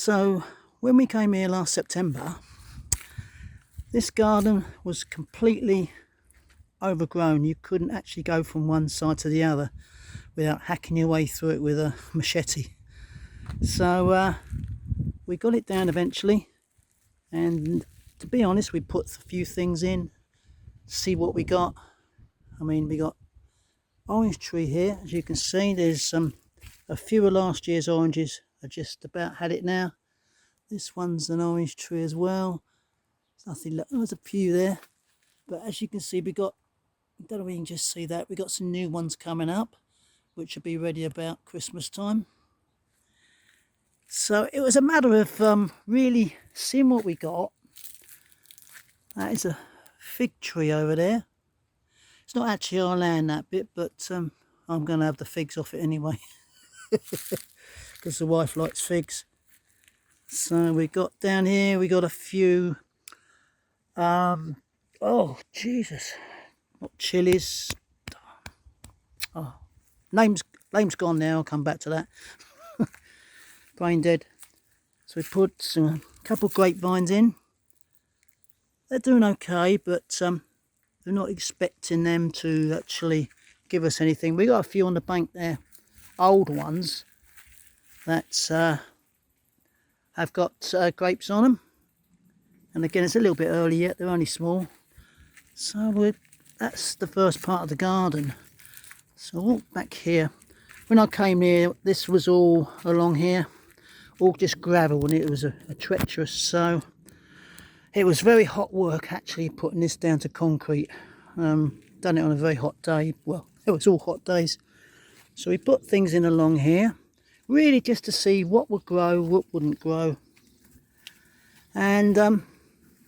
So when we came here last September, this garden was completely overgrown. You couldn't actually go from one side to the other without hacking your way through it with a machete. So we got it down eventually, and to be honest, we put a few things in, see what we got. I mean, we got orange tree here, as you can see. There's a few of last year's oranges are just about had it now. This one's an orange tree as well. There's nothing, there's a few there, but as you can see, we got, I don't know if you can just see that, we got some new ones coming up which will be ready about Christmas time. So it was a matter of really seeing what we got. That is a fig tree over there. It's not actually our land, that bit, but I'm going to have the figs off it anyway because the wife likes figs. So we got down here, we got a few oh Jesus, what chilies. Oh, name's gone now, I'll come back to that. Brain dead. So we put a couple of grapevines in. They're doing okay, but we're not expecting them to actually give us anything. We got a few on the bank there, old ones that have got grapes on them. And again, it's a little bit early yet, they're only small. So that's the first part of the garden. So I'll walk back here. When I came here, this was all along here, all just gravel, and it was a treacherous. So it was very hot work actually putting this down to concrete. Done it on a very hot day. Well, it was all hot days. So we put things in along here, really just to see what would grow, what wouldn't grow. And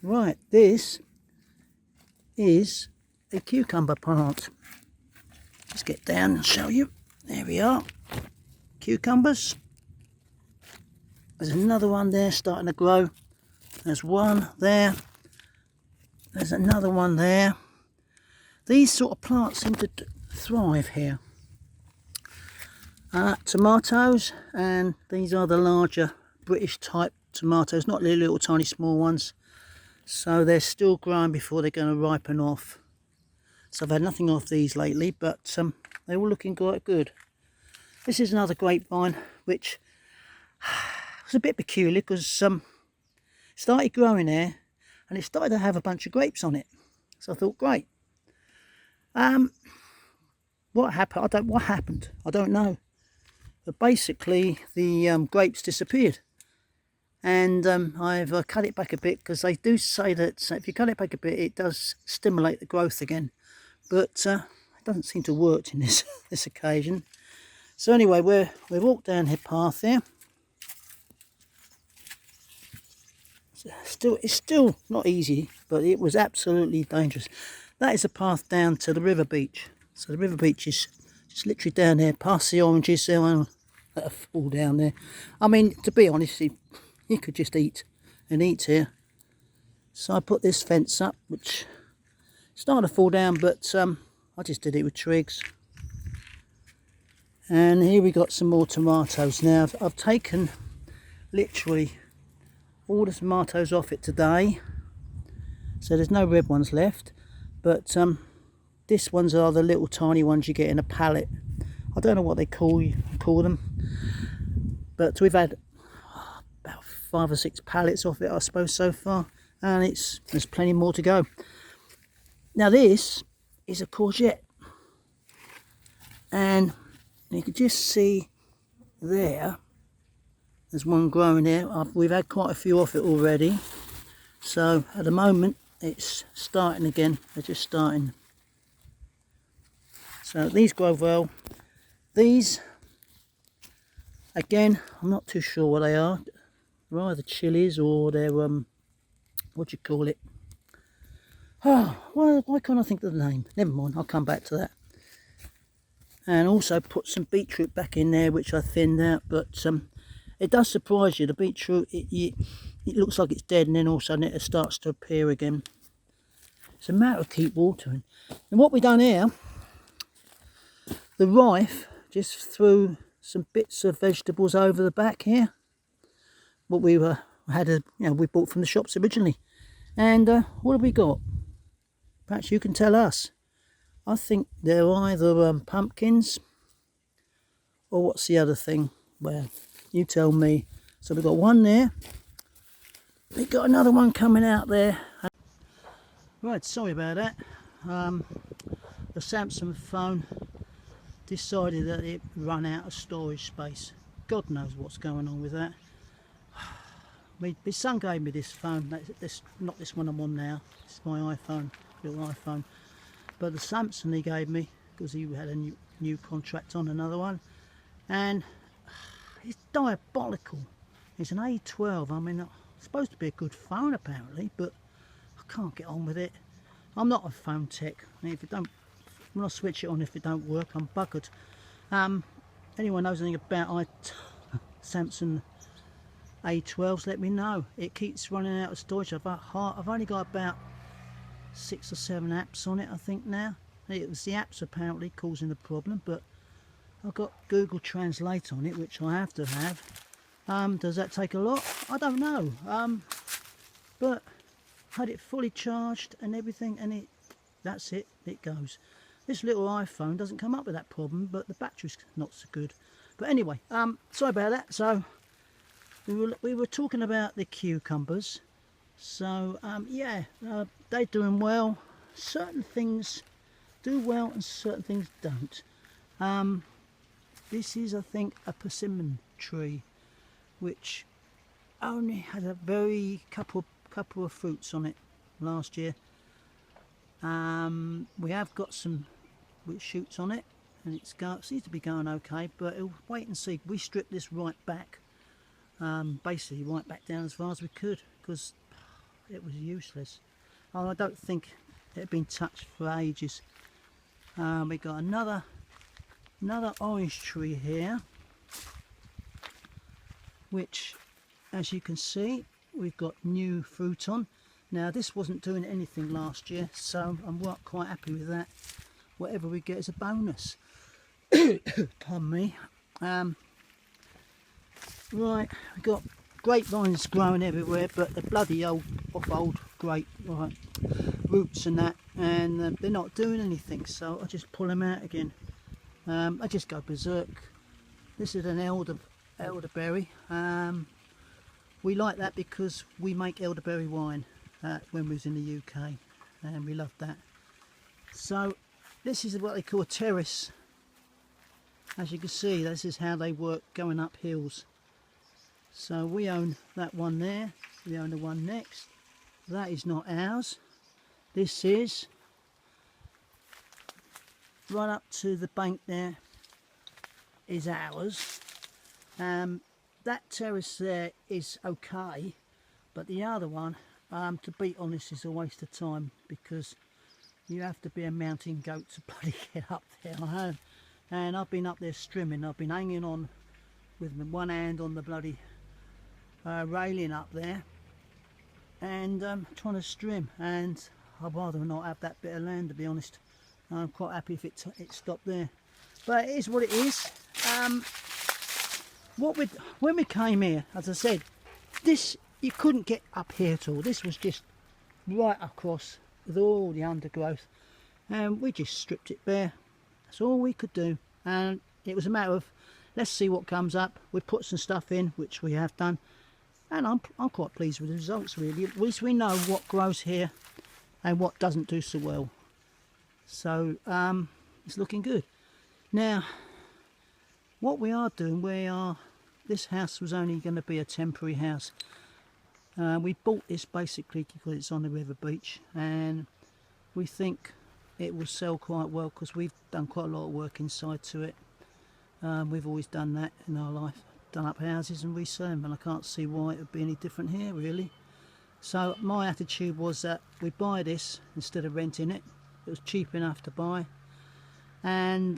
right, this is a cucumber plant. Let's get down and show you. There we are, cucumbers. There's another one there starting to grow. There's one there. There's another one there. These sort of plants seem to thrive here. Tomatoes, and these are the larger British type tomatoes, not the little tiny small ones. So they're still growing before they're going to ripen off. So I've had nothing off these lately, but they're all looking quite good. This is another grapevine, which was a bit peculiar because started growing there and it started to have a bunch of grapes on it. So I thought, great. What happened? I don't know. But basically the grapes disappeared. And I've cut it back a bit because they do say that if you cut it back a bit, it does stimulate the growth again. But it doesn't seem to work in this occasion. So anyway, we walked down here path here. It's still not easy, but it was absolutely dangerous. That is a path down to the river beach. So the river beach is just literally down there, past the oranges there, and let her fall down there. I mean, to be honest, you could just eat and eat here. So I put this fence up, which started to fall down, but I just did it with twigs. And here we got some more tomatoes. Now I've taken literally all the tomatoes off it today, so there's no red ones left, but these ones are the little tiny ones you get in a pallet. I don't know what they call them, but we've had about 5 or 6 pallets off it, I suppose, so far, and there's plenty more to go. Now this is a courgette, and you can just see there's one growing there. We've had quite a few off it already, so at the moment it's starting again. They're just starting. So these grow well. These, again, I'm not too sure what they are. They're either chilies or they're what do you call it? Oh, why can't I think of the name? Never mind, I'll come back to that. And also put some beetroot back in there, which I thinned out, but it does surprise you. The beetroot, it looks like it's dead, and then all of a sudden it starts to appear again. It's a matter of keep watering. And what we done here, the wife just threw some bits of vegetables over the back here, what we we bought from the shops originally. And what have we got? Perhaps you can tell us. I think they're either pumpkins, or what's the other thing? Well, you tell me. So we've got one there. We've got another one coming out there. Right, sorry about that. The Samsung phone decided that it run out of storage space. God knows what's going on with that. My son gave me this phone. This not this one I'm on now. This is my iPhone, little iPhone. But the Samsung he gave me, because he had a new contract on another one, and it's diabolical. It's an A12. I mean, it's supposed to be a good phone apparently, but I can't get on with it. I'm not a phone tech. If it don't, when I switch it on, if it don't work, I'm buggered. Anyone knows anything about Samsung A12s, let me know. It keeps running out of storage. I've only got about 6 or 7 apps on it, I think now. It was the apps apparently causing the problem, but I've got Google Translate on it, which I have to have. Does that take a lot? I don't know. But I had it fully charged and everything, and that's it, it goes. This little iPhone doesn't come up with that problem, but the battery's not so good. But anyway, sorry about that. So we were talking about the cucumbers. So yeah, they're doing well. Certain things do well and certain things don't. This is, I think, a persimmon tree, which only had a very couple of fruits on it last year. We have got some shoots on it, and it seems to be going okay, but it'll wait and see. We stripped this right back, basically right back down as far as we could, because it was useless. I don't think it had been touched for ages. We got another orange tree here, which, as you can see, we've got new fruit on. Now this wasn't doing anything last year, so I'm quite happy with that. Whatever we get is a bonus. Pardon me. Right, we've got grapevines growing everywhere, but the bloody old grape roots and that, and they're not doing anything, so I just pull them out again. I just go berserk. This is an elderberry. We like that because we make elderberry wine when we was in the UK, and we loved that. So this is what they call a terrace. As you can see, this is how they work going up hills. So we own that one there, we own the one next. That is not ours. This is right up to the bank there is ours. That terrace there is okay, but the other one, to be honest, is a waste of time, because you have to be a mountain goat to bloody get up there. And I've been up there strimming. I've been hanging on with one hand on the bloody railing up there, and trying to strim, and I'd rather not have that bit of land, to be honest. I'm quite happy if it stopped there, but it is what it is. When we came here, as I said, this, you couldn't get up here at all. This was just right across with all the undergrowth, and we just stripped it bare. That's all we could do, and it was a matter of, let's see what comes up. We put some stuff in, which we have done, and I'm quite pleased with the results, really. At least we know what grows here and what doesn't do so well. So it's looking good. Now, what we are doing, this house was only going to be a temporary house. We bought this basically because it's on the river beach, and we think it will sell quite well because we've done quite a lot of work inside to it. We've always done that in our life, done up houses and resell them, and I can't see why it would be any different here, really. So my attitude was that we buy this instead of renting it. It was cheap enough to buy, and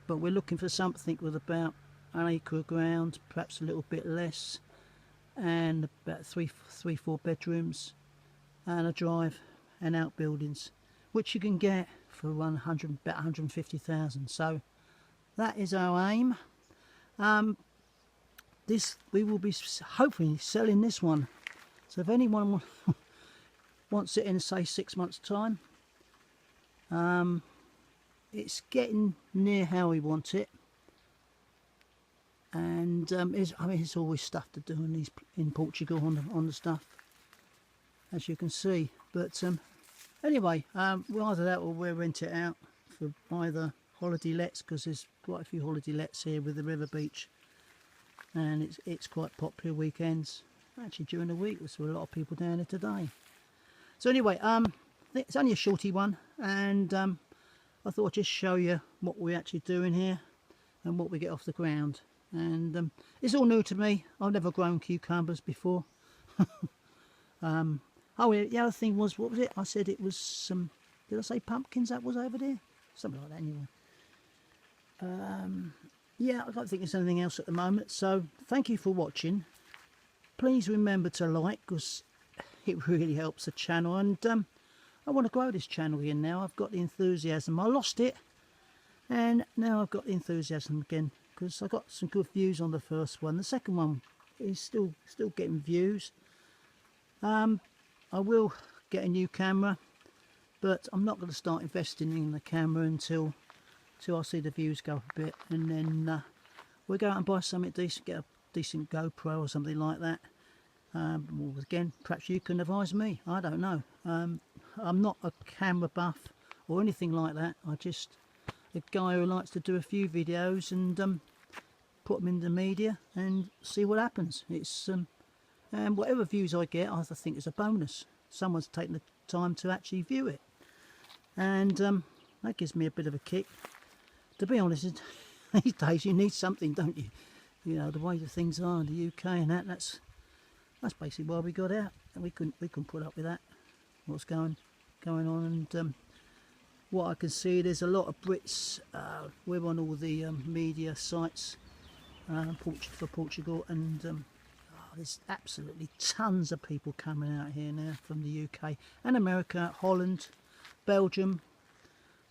but we're looking for something with about an acre of ground, perhaps a little bit less, and about three, 4 bedrooms, and a drive and outbuildings, which you can get for about 150,000. So that is our aim. we will be hopefully selling this one. So if anyone wants it in, say, 6 months time, it's getting near how we want it. And I mean, it's always stuff to do in Portugal on the stuff, as you can see. But anyway, we'll either that or we'll rent it out for either holiday lets, because there's quite a few holiday lets here with the river beach, and it's quite popular weekends. Actually, during the week there's a lot of people down there today. So anyway, it's only a shorty one, and I thought I'd just show you what we're actually doing here and what we get off the ground. And it's all new to me. I've never grown cucumbers before. Oh yeah, the other thing was, what was it? I said it was some, did I say pumpkins that was over there? Something like that anyway. Yeah, I don't think there's anything else at the moment. So thank you for watching. Please remember to like, because it really helps the channel. And I want to grow this channel again now. I've got the enthusiasm. I lost it, and now I've got the enthusiasm again, because I got some good views on the first one. The second one is still getting views. I will get a new camera, but I'm not going to start investing in the camera until I see the views go up a bit, and then we'll go out and buy something decent, get a decent GoPro or something like that. Well, again, perhaps you can advise me. I don't know. I'm not a camera buff or anything like that. I just a guy who likes to do a few videos and put them in the media and see what happens. It's and whatever views I get, I think is a bonus. Someone's taken the time to actually view it, and that gives me a bit of a kick. To be honest, these days you need something, don't you? You know, the way the things are in the UK and that's basically why we got out, and we couldn't put up with that. What's going on, and what I can see, there's a lot of Brits. We're on all the media sites for Portugal, and there's absolutely tons of people coming out here now from the UK and America, Holland, Belgium,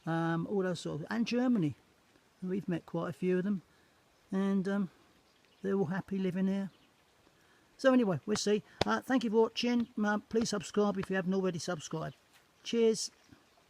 all those sort of, and Germany. We've met quite a few of them, and they're all happy living here. So anyway, we'll see. Thank you for watching. Please subscribe if you haven't already subscribed. Cheers.